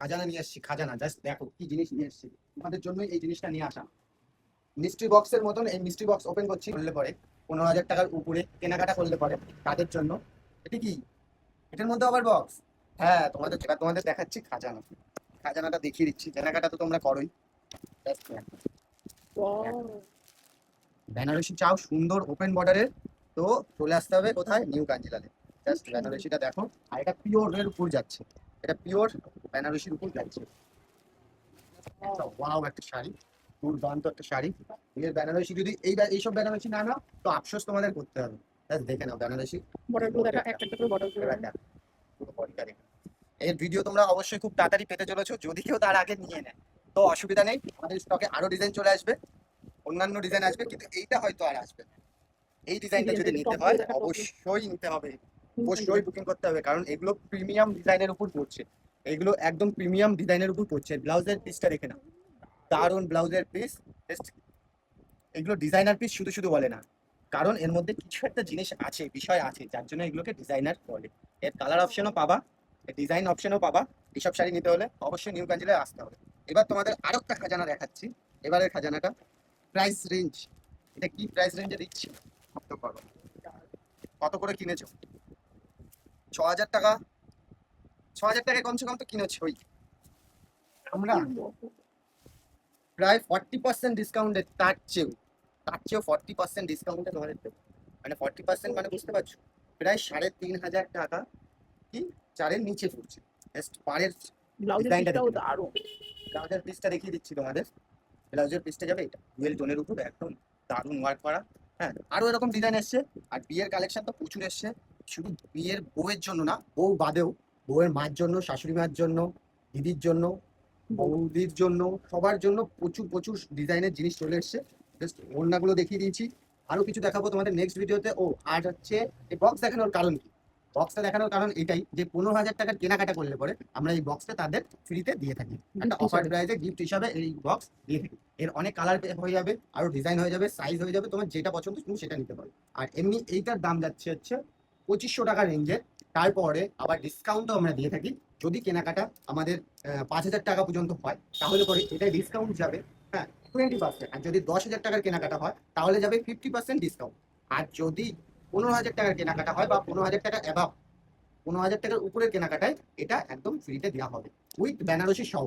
খাজানা নিয়ে এসেছি, খাজানা। জাস্ট দেখো কি জিনিস নিয়ে এসেছি, তোমাদের জন্য এই জিনিসটা নিয়ে আসা। মিস্ট্রি বক্সের মতন এই মিস্ট্রি বক্স ওপেন করছি, করলে পরে 15,000 টাকার উপরে কেনাকাটা করলে পরে তাদের জন্য। এটা কি, এটার মধ্যে আবার বক্স? হ্যাঁ, তোমাদের দেখাচ্ছি খাজানা। খাজানাটা দেখিয়ে দিচ্ছি, কেনাকাটা তো তোমরা করোই। Just দেখো। বেনারসি চাও সুন্দর ওপেন বর্ডারের, তো চলে আসতে হবে কোথায়? নিউ কাঞ্জিলালে। জাস্ট বেনারসিটা দেখো, আর এটা পিওরের উপর যাচ্ছে, এটা পিওর বেনারসির উপর যাচ্ছে। ওয়াও, একটা শাড়ি, দুর্দান্ত একটা শাড়ি। এর বেনারসি যদি এইসব বেনারসি না নাও তো আফসোস তোমাদের করতে হবে। জাস্ট দেখে নাও বেনারসি এবার দেখো, পুরো বডিটা দেখো। এর ভিডিও তোমরা অবশ্যই খুব তাড়াতাড়ি পেতে চলেছো, যদি কেউ তার আগে নিয়ে নেয় তো অসুবিধা নেই, আমাদের স্টকে আরো ডিজাইন চলে আসবে, অন্যান্য ডিজাইন আসবে, কিন্তু এইটা হয়তো আর আসবে না। এই ডিজাইনটা যদি নিতে হয় অবশ্যই নিতে হবে, অবশ্যই বুকিং করতে হবে, কারণ এগুলো প্রিমিয়াম ডিজাইনের উপর পড়ছে। এগুলো একদম প্রিমিয়াম ডিজাইনের উপর পড়ছে। ব্লাউজের পিসটা দেখে না, দারুণ ব্লাউজের পিস। এগুলো ডিজাইনার পিস শুধু শুধু বলে না, কারণ এর মধ্যে কিছু একটা জিনিস আছে, বিষয় আছে, যার জন্য এগুলোকে ডিজাইনার বলে। এর কালার অপশনও পাবা, ডিজাইন অপশনও পাবা। এইসব শাড়ি নিতে হলে অবশ্যই নিউ কাঞ্জিলায় আসতে হবে। এবার তোমাদের আরো একটা খাজানা দেখাচ্ছি। এবারের খাজানাটা প্রাইস রেঞ্জ, এটা কি প্রাইস রেঞ্জে দিচ্ছি ভাবতে পারো। কত করে কিনেছো? 6,000 টাকা। 6,000 টাকায় কমসে কম তো কিনেছোই। আমরা প্রায় 40% ডিসকাউন্টে, তার চেয়েও 40% ডিসকাউন্টে তোমাদের দেবো। মানে 40% মানে বুঝতে পারছো, প্রায় 3,500 টাকা কি চারের নিচে পড়ছে। জাস্ট পাড়ের ডিজাইনটা দেখো, ব্লাউজের পিসটা দেখিয়ে দিচ্ছি তোমাদের। ব্লাউজের পিসটা যাবে এটা ডুয়েল টোনের উপর, একদম দারুণ ওয়ার্ক করা। হ্যাঁ, আরো এরকম ডিজাইন এসছে। আর বিয়ের কালেকশন তো প্রচুর এসছে, শুধু বিয়ের বউয়ের জন্য না, বউ বাদেও বউয়ের মার জন্য, শাশুড়ি মার জন্য, দিদির জন্য, বৌদির জন্য, সবার জন্য প্রচুর প্রচুর ডিজাইনের জিনিস চলে এসছে। জাস্ট ওড়নাগুলো দেখিয়ে দিয়েছি, আরো কিছু দেখাবো তোমাদের নেক্সট ভিডিওতে। ও আর হচ্ছে, এই বক্স দেখানোর কারণ কি? বক্সটা দেখানোর কারণ এটাই যে 15,000 টাকার কেনাকাটা করলে পরে আমরা এই বক্সটা তাদের ফ্রিতে দিয়ে থাকি, একটা অফার প্রাইসে গিফট হিসাবে এই বক্স দিয়ে থাকি। এর অনেক কালার হয়ে যাবে, আরো ডিজাইন হয়ে যাবে, সাইজ হয়ে যাবে, তোমার যেটা পছন্দ তুমি সেটা নিতে পারো। আর এমনি এইটার দাম যাচ্ছে হচ্ছে 2,500 টাকা রেঞ্জের। তারপরে আবার ডিসকাউন্টও আমরা দিয়ে থাকি, যদি কেনাকাটা আমাদের 5,000 টাকা পর্যন্ত হয় তাহলে পরে এটা ডিসকাউন্ট যাবে, হ্যাঁ, 20%। আর যদি 10,000 টাকার কেনাকাটা হয় তাহলে যাবে 50% ডিসকাউন্ট। আর যদি 15,000 টাকার কেনাকাটা হয় বা 15,000 টাকা অ্যাভাব, 15,000 টাকার উপরের কেনাকাটায় এটা একদম ফ্রিতে দেওয়া হবে উইথ বেনারসি সহ।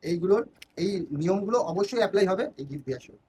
এইগুলোর এই নিয়মগুলো অবশ্যই অ্যাপ্লাই হবে এই গিফট দেওয়ার সময়।